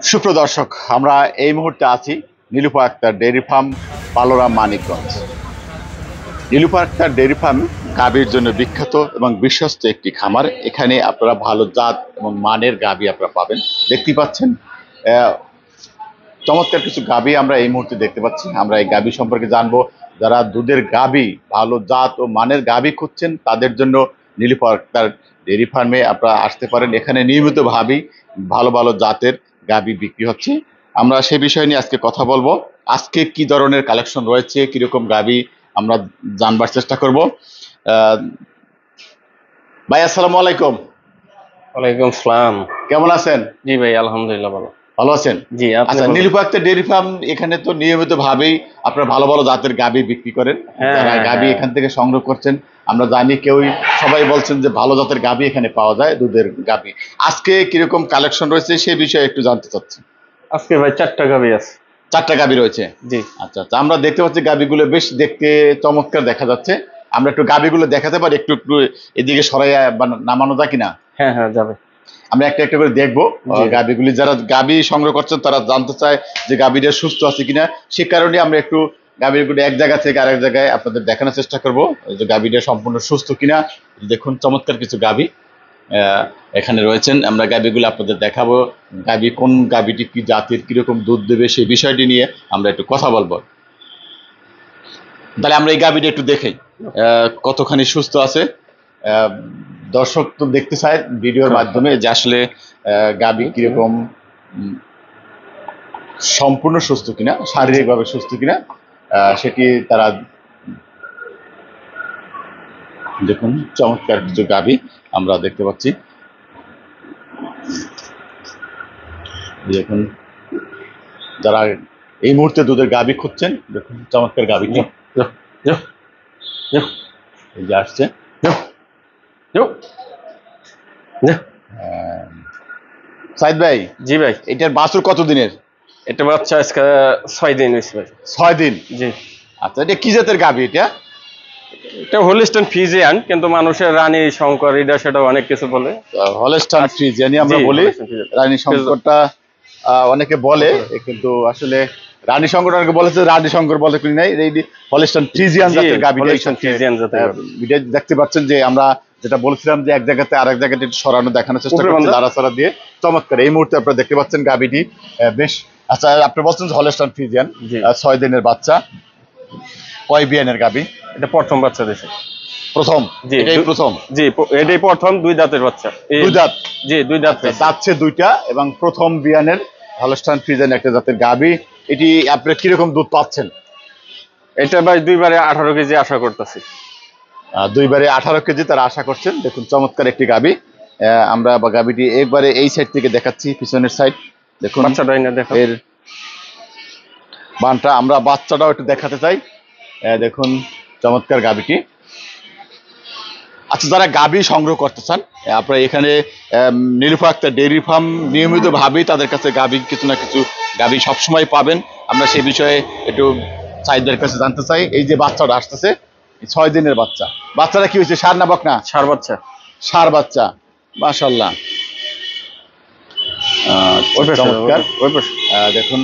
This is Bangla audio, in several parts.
সুপ্রদর্শক, আমরা এই মুহূর্তে আছি Nilufa Akter dairy farm, পালোরা, Manikganj. Nilufa Akter dairy farm গাভীর জন্য বিখ্যাত এবং বিশ্বস্ত একটি খামার। এখানে আপনারা ভালো জাত এবং মানের গাভী আপনারা পাবেন। দেখতে পাচ্ছেন চমৎকার কিছু গাভী আমরা এই মুহূর্তে দেখতে পাচ্ছি। আমরা এই গাভী সম্পর্কে জানবো। যারা দুধের গাভী, ভালো জাত ও মানের গাভী খুঁজছেন, তাদের জন্য নীলুফা আক্তার ডেইরি ফার্মে আপনারা আসতে পারেন। এখানে নিয়মিতভাবেই ভালো ভালো জাতের গাভী বিক্রি হচ্ছে। আমরা সে বিষয় নিয়ে আজকে কথা বলবো। আজকে কি ধরনের কালেকশন রয়েছে, কিরকম গাভী, আমরা জানবার চেষ্টা করব। ভাই, আসসালামু আলাইকুম। ওয়ালাইকুম সালাম। কেমন আছেন? জি ভাই, আলহামদুলিল্লাহ ভালো। ভালো আছেন? জি, আপনি আচ্ছা, বলুন। নীলুফা আক্তার ডেইরি ফার্ম এখানে তো নিয়মিত ভাবেই আপনার ভালো ভালো জাতের গাভী বিক্রি করেন। হ্যাঁ, যারা হ্যাঁ, গাভী হ্যাঁ। এখান থেকে সংগ্রহ করছেন, আমরা জানি সবাই বলছেন যে ভালো জাতের গাভী এখানে পাওয়া যায়, দুধের গাভী। আজকে কিরকম কালেকশন রয়েছে সে বিষয়ে একটু জানতে চাচ্ছি। আজকে ভাই 4টা গাভী আছে। 4টা গাভী রয়েছে। জি। আচ্ছা আচ্ছা, আমরা দেখতে পাচ্ছি গাভীগুলো বেশ দেখতে চমৎকার দেখা যাচ্ছে। আমরা একটু গাভীগুলো দেখাতে পারি? একটু একটু এদিকে সরাইয়া বা নামানো যায় কিনা? হ্যাঁ, হ্যাঁ, যাবে। আমরা একটা একটা করে দেখবো। জি। গাভীগুলি যারা গাভী সংগ্রহ করছেন তারা জানতে চায় যে গাভীটা সুস্থ আছে কিনা। সে কারণে আমরা একটু গাভীগুলো এক জায়গা থেকে আরেক জায়গায় আপনাদের দেখানোর চেষ্টা করবো যে গাভীটা সম্পূর্ণ সুস্থ কিনা। দেখুন চমৎকার কিছু গাভী এখানে রয়েছেন। আমরা গাভীগুলো আপনাদের দেখাবো। কোন গাভীটি কি জাতির, কিরকম দুধ দেবে সেই বিষয়টি নিয়ে আমরা একটু কথা বলবো। তাহলে আমরা এই গাভীটা একটু দেখাই কতখানি সুস্থ আছে। আহ, দর্শক তো দেখতে চায় ভিডিওর মাধ্যমে যে আসলে গাভী কিরকম সম্পূর্ণ সুস্থ কিনা, শারীরিকভাবে সুস্থ কিনা, সেটি তারা দেখুন। চমৎকার কিছু গাভী আমরা দেখতে পাচ্ছি। দেখুন, যারা এই মুহূর্তে দুধের গাভী খুঁজছেন, দেখুন চমৎকার গাভীটি এই যে আসছে। সাইদ ভাই, জি ভাই, এটার বাছুর কত দিনের? এটা বাচ্চা আজকে 6 দিন হয়েছে ভাই। 6 দিন। জি। আচ্ছা, এটা কি জাতের গাভী? এটা হোলিস্টাইন ফ্রিজিয়ান, কিন্তু মানুষের রানী শঙ্কর এটা সেটা অনেক কিছু বলে। হলস্টাইন ফ্রিজিয়ান আমরা জি, বলি। Holstein Friesian. রানী শঙ্করটা অনেকে বলে, কিন্তু আসলে রানী শঙ্কর অনেকে বলেছে, রানী শঙ্কর বলে কি নাই, এই হলস্টাইন ফ্রিজিয়ান জি, জাতের গাভী। হলিস্টাইন ফ্রিজিয়ান জাতের গাভী। ভিডিও দেখতে পাচ্ছেন যে আমরা যেটা বলছিলাম যে এক জায়গাতে আরেক জায়গাতে একটু সরানো দেখানোর চেষ্টা উপরে করছি বাঁধা। লাড়াচাড়া দিয়ে। চমৎকার এই মুহূর্তে আপনারা দেখতে পাচ্ছেন গাভীটি বেশ। আচ্ছা, আপনি বলছেন যে হলস্টাইন ফ্রিজিয়ান, জি। 6 দিনের বাচ্চা। কয় বিয়ানের গাভী? এটা প্রথম বাচ্চা দিছে। প্রথম? জি, এটাই প্রথম? জি, এটাই প্রথম 2 দাঁতের বাচ্চা। 2 দাঁত? জি, 2 দাঁত হয়েছে। দাঁতছে 2টা এবং প্রথম বিয়ানের হলস্টাইন ফ্রিজিয়ান একটা জাতের গাভী। এটি আপনারা কিরকম দুধ পাচ্ছেন? এটা ভাই 2বারে 18 কেজি আশা করতেছি। 2বারে 18 কেজি তারা আশা করছেন। দেখুন চমৎকার একটি গাভী। আমরা গাভীটি একবারে এই সাইড থেকে দেখাচ্ছি, পিছনের সাইড দেখুন। বাচ্চাটাই না দেখো। এর বানটা আমরা বাচ্চাটাও একটু দেখাতে চাই। দেখুন চমৎকার গাভীটি। আচ্ছা, যারা গাভী সংগ্রহ করতে চান, আপনারা এখানে নীলুফা আক্তার ডেইরি ফার্ম নিয়মিতভাবেই তাদের কাছে গাভী কিছু না কিছু গাভী সবসময় পাবেন। আমরা সেই বিষয়ে একটু সাইদের কাছে জানতে চাই। এই যে বাচ্চাটা আসতেছে, 6 দিনের বাচ্চা। বাচ্চাটা কি হয়েছে, ষাঁড় না বকনা? ষাঁড় বাচ্চা। ষাঁড় বাচ্চা, মাশাআল্লাহ। চমৎকার। দেখুন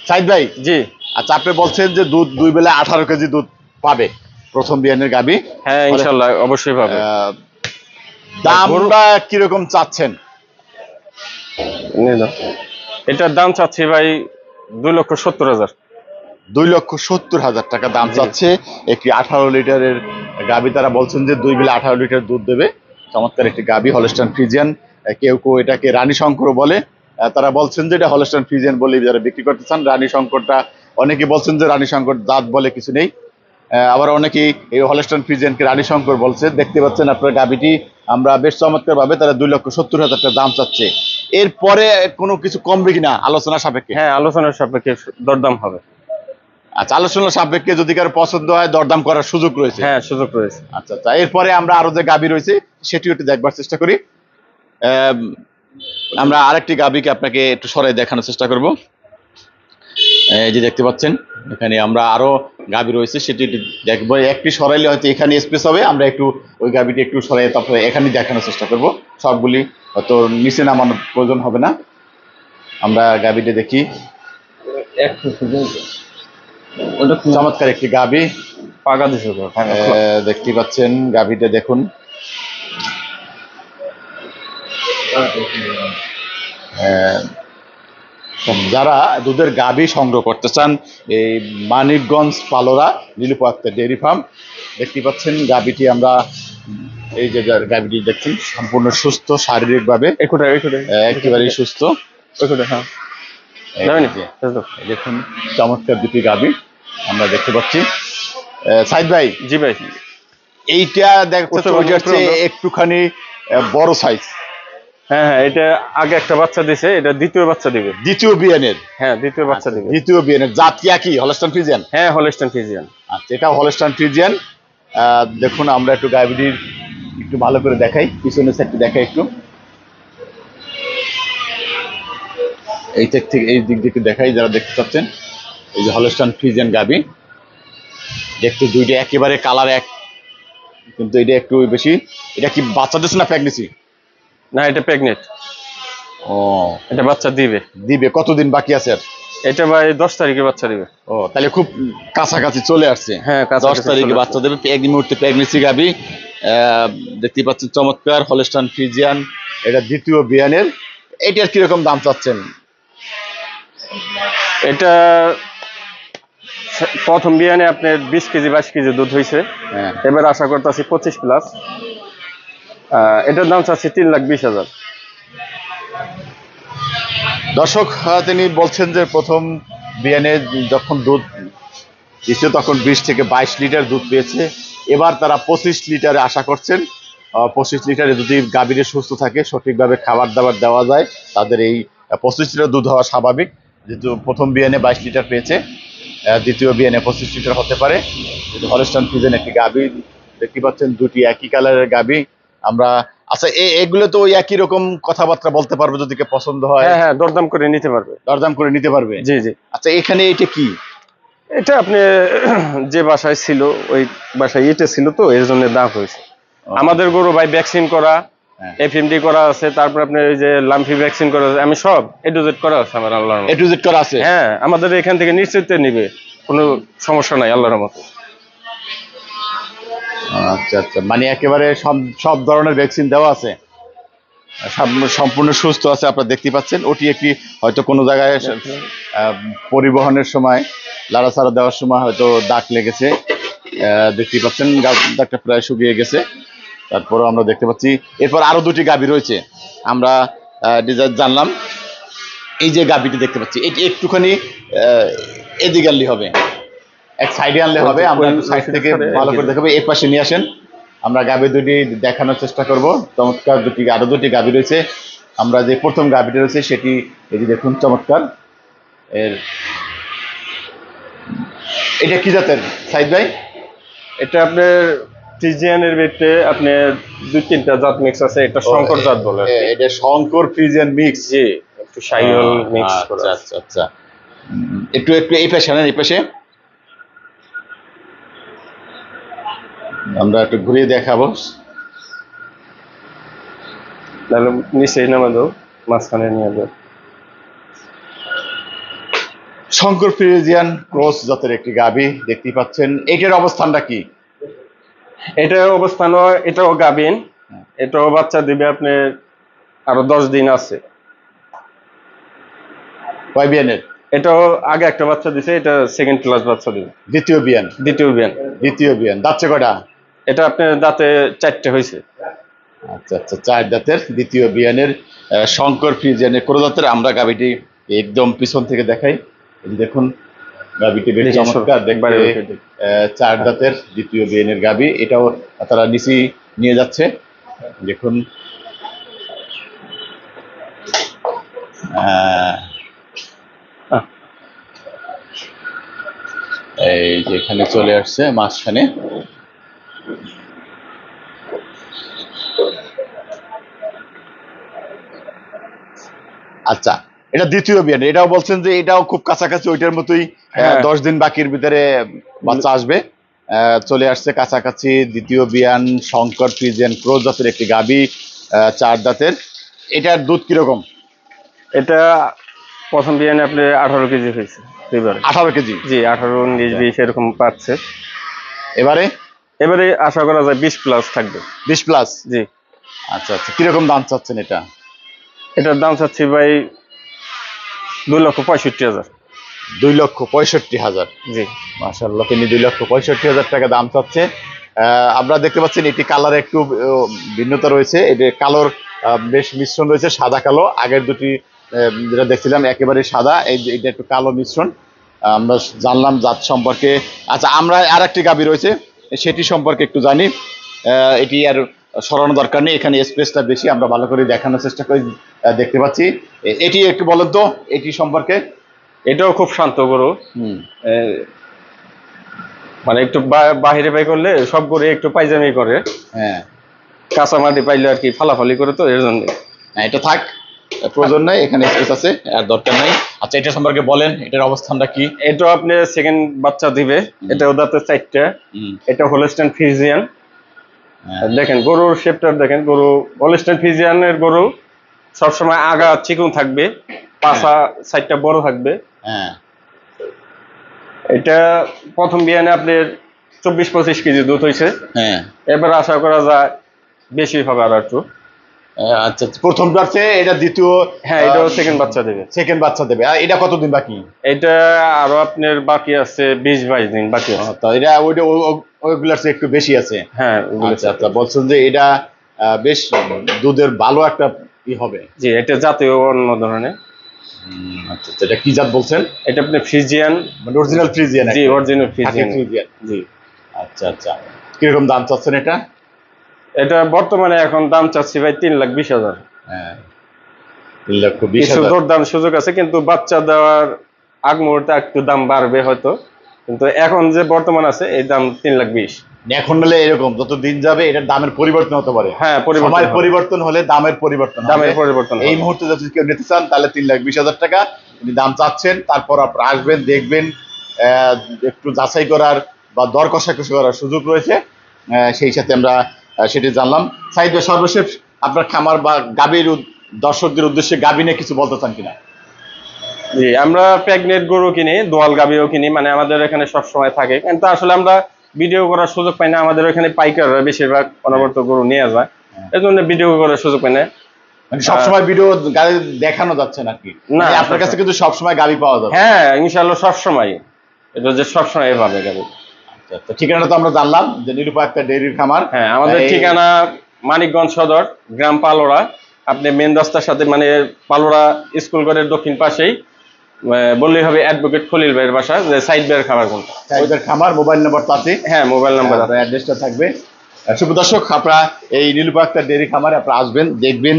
সাইদ ভাই। জি। আচ্ছা, আপনি বলছেন যে দুধ 2 বেলা 18 কেজি দুধ পাবে প্রথম বিয়ানের গাভী। হ্যাঁ, ইনশাআল্লাহ অবশ্যই পাবে। দামটা কিরকম চাচ্ছেন? এটার দাম চাচ্ছি ভাই 2,70,000। 2,70,000 টাকা দাম চাচ্ছে। একটি 18 লিটারের গাভী, তারা বলছেন যে 2 বেলা 18 লিটার দুধ দেবে। চমৎকার একটি গাভী, হলস্টাইন ফ্রিজিয়ান। কেউ কেউ এটাকে রানী শঙ্কর বলে। তারা বলছেন যে এটা হলস্টাইন ফ্রিজিয়ান বলে যারা বিক্রি করতে চান। রানী শঙ্করটা অনেকে বলছেন যে রানী শঙ্কর জাত বলে কিছু নেই। আবার অনেকেই এই হলস্টাইন ফ্রিজিয়ানকে রানী শঙ্কর বলছে। দেখতে পাচ্ছেন আপনার গাভীটি আমরা বেশ চমৎকার ভাবে তারা 2,70,000 টাকা দাম চাচ্ছে। এরপরে কোনো কিছু কমবে কিনা আলোচনা সাপেক্ষে? হ্যাঁ, আলোচনার সাপেক্ষে দরদাম হবে। আচ্ছা, আলোচনা সাপেক্ষে যদি কারো পছন্দ হয় দরদাম করার সুযোগ রয়েছে? হ্যাঁ, সুযোগ রয়েছে। আচ্ছা আচ্ছা, এরপরে আমরা আরো যে গাভী রয়েছে সেটিও একটু দেখবার চেষ্টা করি। আমরা আরেকটি গাভীকে আপনাকে একটু সরাই দেখানোর চেষ্টা করব। এই যে দেখতে পাচ্ছেন এখানে আমরা আরো গাভী রয়েছে, সেটি দেখবো। একটি সরাইলে হয়তো এখানে স্পেস হবে, আমরা একটু ওই গাভীটি একটু সরাই তারপরে এখানে দেখানোর চেষ্টা করব। সবগুলি হয়তো নিচে নামানোর প্রয়োজন হবে না। আমরা গাবিটা দেখি, চমৎকার একটি গাবি পাকা দিছে তো, দেখতে পাচ্ছেন। গাবিটা দেখুন, যারা দুধের গাবি সংগ্রহ করতে চান, এই মানিকগঞ্জ পালোরা লিলু আক্তার ডেয়ারি ফার্ম, দেখতে পাচ্ছেন গাবিটি আমরা, এই যে গাবিটি দেখছেন সম্পূর্ণ সুস্থ শারীরিকভাবে, একেবারেই সুস্থ। হ্যাঁ এই যে, দেখুন চমৎকার দুটি গাবি আমরা দেখতে পাচ্ছি। সাইদ ভাই, জি ভাই, এইটা দেখতে হচ্ছে একটুখানি বড় সাইজ। হ্যাঁ হ্যাঁ, এটা আগে একটা বাচ্চা দিছে, এটা দ্বিতীয় বাচ্চা দিবে। দ্বিতীয় বিয়ানের? হ্যাঁ, দ্বিতীয় বাচ্চা দিবে। দ্বিতীয় বিয়ানের জাত কি একই, হলস্টাইন ফ্রিজিয়ান? হ্যাঁ, হলস্টাইন ফ্রিজিয়ান। আচ্ছা, এটাও হলস্টাইন ফ্রিজিয়ান। দেখুন আমরা একটু গাবিটির একটু ভালো করে দেখাই, পিছনের সাইডটি দেখাই একটু, এই দিক থেকে এই দিক থেকে দেখাই যারা দেখতে পাচ্ছেন। এই যে হলস্টাইন ফ্রিজিয়ান গাবি, দেখতে দুইটা একেবারে কালার এক, কিন্তু এটা একটু বেশি। এটা কি বাচ্চা দিচ্ছে না প্রেগনেন্সি? না, এটা প্রেগনেন্ট। ও, এটা বাচ্চা দিবে। দিবে কতদিন বাকি আছে আর? এটা ভাই 10 তারিখে বাচ্চা দিবে। ও, তাহলে খুব কাছাকাছি চলে আসছে। হ্যাঁ, 10 তারিখে বাচ্চা দেবে। এক মুহূর্তে প্রেগনেন্সি গাবি দেখতে পাচ্ছেন, চমৎকার হলস্টাইন ফ্রিজিয়ান, এটা দ্বিতীয় বিয়ানের। এটার কিরকম দাম চাচ্ছেন? এটা প্রথম বিয়ানে আপনার 20 কেজি 22 কেজি দুধ হয়েছে। হ্যাঁ, এবার আশা করতেছি 25 প্লাস। এটার দাম চাচ্ছি 3,20,000। দর্শক, তিনি বলছেন যে প্রথম বিয়ানে যখন দুধ দিচ্ছে তখন 20 থেকে 22 লিটার দুধ পেয়েছে। এবার তারা 25 লিটারে আশা করছেন। 25 লিটারে যদি গাভীরে সুস্থ থাকে, সঠিকভাবে খাবার দাবার দেওয়া যায়, তাদের এই 25 লিটার দুধ হওয়া স্বাভাবিক। যেহেতু প্রথম বিয়ানে 22 লিটার পেয়েছে, দ্বিতীয় বিয়ানে 25 লিটার হতে পারে। যেহেতু হলস্টাইন ফ্রিজিয়ান একটি গাভী দেখতে পাচ্ছেন, দুটি একই কালারের গাভী আমরা। আচ্ছা, এগুলো তো একই রকম কথাবার্তা বলতে পারবে, যদি কে পছন্দ হয়? হ্যাঁ হ্যাঁ, দরদাম করে নিতে পারবে। দরদাম করে নিতে পারবে? জি জি। আচ্ছা, এখানে এটা কি? এটা আপনি যে বাসায় ছিল ওই বাসায় এটা ছিল তো, এর জন্য দাম হয়েছে। আমাদের গরু ভাই ভ্যাকসিন করা, এফএমডি করা আছে, তারপর আপনার এই যে লাম্পি ভ্যাকসিন করা আছে, আমি সব এ টু জেড করা আছে আমার, আল্লাহর রহমতে। এ টু জেড করা আছে? হ্যাঁ, আমাদের এখান থেকে নিশ্চিন্তে নিবে, কোনো সমস্যা নাই আল্লাহর রহমতে। আচ্ছা আচ্ছা, মানে একেবারে সব ধরনের ভ্যাকসিন দেওয়া আছে, সম্পূর্ণ সুস্থ আছে। আপনারা দেখতে পাচ্ছেন, ওটি একটি হয়তো কোনো জায়গায় পরিবহনের সময় লাড়াছাড়া দেওয়ার সময় হয়তো দাগ লেগেছে, দেখতে পাচ্ছেন দাগটা প্রায় শুকিয়ে গেছে। তারপরেও আমরা দেখতে পাচ্ছি এরপর আরো দুটি গাভী রয়েছে, আমরা ডিজাইন জানলাম। এই যে গাভীটি দেখতে পাচ্ছি, এটি একটুখানি এদিকে আনলে হবে, এক সাইডে আনলে হবে, আমরা সাইড থেকে ভালো করে দেখাবো। এর পাশে নিয়ে আসেন, আমরা গাভী দুটি দেখানোর চেষ্টা করব। চমৎকার দুটি, আরো দুটি গাভী রয়েছে। আমরা যে প্রথম গাভীটি রয়েছে সেটি এই যে দেখুন, চমৎকার। এটা কি জাতের সাইদ ভাই? এটা আপনার ফ্রিজিয়ানের ভিতরে আপনার 2-3টা জাত মিক্স আছে, এটা শঙ্কর জাত বলে। এটা শঙ্কর ফ্রিজিয়ান মিক্স? জি, একটু শাহিওয়াল মিক্স করা। আচ্ছা আচ্ছা আচ্ছা, একটু একটু এই পাশে আনেন, এই পাশে আমরা একটু ঘুরিয়ে দেখাবো। তাহলে নিচে নামা দাও, মাঝখানে নিয়ে যাও। শঙ্কর ফ্রিজিয়ান ক্রস জাতের একটি গাভী দেখতে পাচ্ছেন। এটার অবস্থানটা কি? এটার অবস্থান, এটাও গাভীন, এটাও বাচ্চা দিবে আপনার আরো 10 দিন আছে। কয় বিয়ানের? এটাও আগে একটা বাচ্চা দিছে, এটা সেকেন্ড ক্লাস বাচ্চা দিবে। দ্বিতীয় বিয়ান? দ্বিতীয় বিয়ান। দ্বিতীয় বিয়ান। দাঁতছে কয়টা? এটা আপনার দাঁতে 4টে হয়েছে। আচ্ছা আচ্ছা, 4 দাঁতের দ্বিতীয় বিয়ানের শঙ্কর ফ্রিজিয়ানের ক্রস জাতের। আমরা গাভীটি একদম পিছন থেকে দেখাই। এই যে দেখুন, গাভীটি বেশ চমৎকার দেখতে, 4 দাঁতের দ্বিতীয় বিয়ানের গাভী। এটাও তারা নিচে নিয়ে যাচ্ছে, দেখুন। এই যে এখানে চলে আসছে মাঝখানে। আচ্ছা, এটা দ্বিতীয় বিয়ান। এটাও বলছেন যে এটাও খুব কাছাকাছি ওইটার মতোই, 10 দিন বাকির ভিতরে বাচ্চা আসবে। চলে আসছে কাছাকাছি দ্বিতীয় বিয়ান শঙ্কর ফ্রিজিয়ান ক্রস জাতের একটি গাভী, 4 দাঁতের। এটার দুধ কিরকম? এটা প্রথম বিয়ানে আপনি 18 কেজি হয়েছে দুইবারে। 18 কেজি। জি 18, 19, 20 এরকম পাচ্ছে। এবারে এবারে আশা করা যায় 20 প্লাস থাকবে। 20 প্লাস। জি। আচ্ছা আচ্ছা, কিরকম দাম চাচ্ছেন এটা? এটার দাম চাচ্ছি ভাই 2,65,000। 2,65,000। জি। মাশাআল্লাহ, তিনি 2,65,000 টাকা দাম চাচ্ছে। আপনারা দেখতে পাচ্ছেন এটি কালারে একটু ভিন্নতা রয়েছে, এটি কালোর বেশ মিশ্রণ রয়েছে, সাদা কালো। আগের দুটি যেটা দেখছিলাম একেবারে সাদা, এটা একটু কালো মিশ্রণ। আমরা জানলাম জাত সম্পর্কে। আচ্ছা, আমরা আর একটি গাভী রয়েছে সেটি সম্পর্কে একটু জানি। এটি আর সরানো দরকার নেই, এখানে স্পেসটা বেশি, আমরা ভালো করে দেখানোর চেষ্টা করি। দেখতে পাচ্ছি এটি একটু বলেন তো এটি সম্পর্কে। এটাও খুব শান্ত গরু। মানে একটু বাহিরে বাই করলে সব গরু একটু পাইজামি করে। হ্যাঁ, কাঁচা মাটি পাইলে আর কি ফালাফালি করে, তো এর জন্য। এটা থাক, প্রয়োজন নাই, এখানে স্পেস আছে, আর দরকার নাই। আচ্ছা, এটা সম্পর্কে বলেন, এটার অবস্থানটা কি? এটাও আপনি সেকেন্ড বাচ্চা দিবে। এটাও দাঁতে 4টা। এটা হোলস্টাইন ফ্রিজিয়ান। দেখেন গরুর শেপটা দেখেন, গরু হোলস্টাইন ফ্রিজিয়ানের গরু সবসময় আগা চিকন থাকবে, পাছা 4টা বড় থাকবে। হ্যাঁ, এটা প্রথম বিয়ানে আপনার 24-25 কেজি দুধ হয়েছে। হ্যাঁ। এবার আশা করা যায় বেশি হবে আর একটু। আচ্ছা, প্রথম বাচ্চা, এটা দ্বিতীয়। হ্যাঁ, এটাও সেকেন্ড বাচ্চা দেবে। সেকেন্ড বাচ্চা দেবে। আর এটা কতদিন বাকি? এটা আরো আপনার বাকি আছে 20-22 দিন বাকি আছে। তো এটা ওইগুলার চেয়ে একটু বেশি আছে। হ্যাঁ। আচ্ছা আচ্ছা, বলছেন যে এটা বেশ দুধের ভালো একটা হবে। জি, এটা জাতীয় অন্য ধরনের। আচ্ছা আচ্ছা, এটা কি জাত বলছেন? এটা আপনি ফ্রিজিয়ান, মানে অরিজিনাল ফ্রিজিয়ান? জি অরিজিনাল ফ্রিজিয়ান। জি। আচ্ছা আচ্ছা, কিরকম দাম চাচ্ছেন এটা? এটা বর্তমানে এখন দাম চাচ্ছি ভাই 3,20,000। হ্যাঁ, 3,20,000। কিছু দরদাম সুযোগ আছে, কিন্তু বাচ্চা দেওয়ার আগ মুহূর্তে একটু দাম বাড়বে হয়তো, কিন্তু এখন যে বর্তমান আছে এই দাম 3,20,000। এখন হলে এরকম যত দিন যাবে এটার দামের পরিবর্তন হতে পারে। হ্যাঁ, সময় পরিবর্তন হলে দামের পরিবর্তন হবে। এই মুহূর্তে যদি কেউ নিতে চান তাহলে 3,20,000 টাকা তিনি দাম চাচ্ছেন। তারপর আপনারা আসবেন, দেখবেন, একটু যাচাই করার বা দর কষাকষি করার সুযোগ রয়েছে। সেই সাথে আমরা সেটি জানলাম। সাইদ ভাই, সর্বশেষ আপনার খামার বা গাভীর দর্শকদের উদ্দেশ্যে গাভী নিয়ে কিছু বলতে চান কিনা? জি, আমরা প্রেগনেন্ট গরু কিনি, দোয়াল গাভীও কিনি, মানে আমাদের এখানে সব সময় থাকে, কিন্তু আসলে আমরা ভিডিও করার সুযোগ পাই না। আমাদের এখানে পাইকাররা বেশিরভাগ অনবরত গরু নিয়ে যায়, এই জন্য ভিডিও করার সুযোগ পাই না। মানে সবসময় ভিডিও গাড়ি দেখানো যাচ্ছে নাকি? না, আপনার কাছে কিন্তু সবসময় গাভী পাওয়া যাবে? হ্যাঁ, ইনশাআল্লাহ সবসময়, এটা যে সবসময় এভাবে গাভী। আচ্ছা, ঠিকানা তো আমরা জানলাম যে নিরূপা আক্তার ডেইরির খামার। হ্যাঁ, আমাদের ঠিকানা মানিকগঞ্জ সদর, গ্রাম পালোড়া। আপনি মেন রাস্তার সাথে, মানে পালোড়া স্কুল ঘরের দক্ষিণ পাশেই বললেই হবে অ্যাডভোকেট খলিল ভাইয়ের বাসা, যে সাইড ভাইয়ের খামার কোনটা। সাইদের খামার, মোবাইল নাম্বার তো আছে? হ্যাঁ, মোবাইল নাম্বার আছে, অ্যাড্রেসটা থাকবে। শুভ দর্শক, আপনারা এই নিরূপা আক্তার ডেইরি খামারে আপনারা আসবেন, দেখবেন,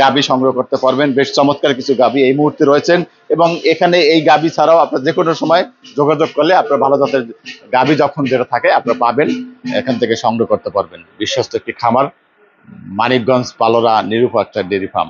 গাভী সংগ্রহ করতে পারবেন। বেশ চমৎকার কিছু গাভী এই মুহূর্তে রয়েছেন, এবং এখানে এই গাভী ছাড়াও আপনার যে কোনো সময় যোগাযোগ করলে আপনার ভালো জাতের গাভী যখন যেটা থাকে আপনারা পাবেন, এখান থেকে সংগ্রহ করতে পারবেন। বিশ্বস্ত একটি খামার, মানিকগঞ্জ পালোরা নিরূপা আক্তার ডেইরি ফার্ম।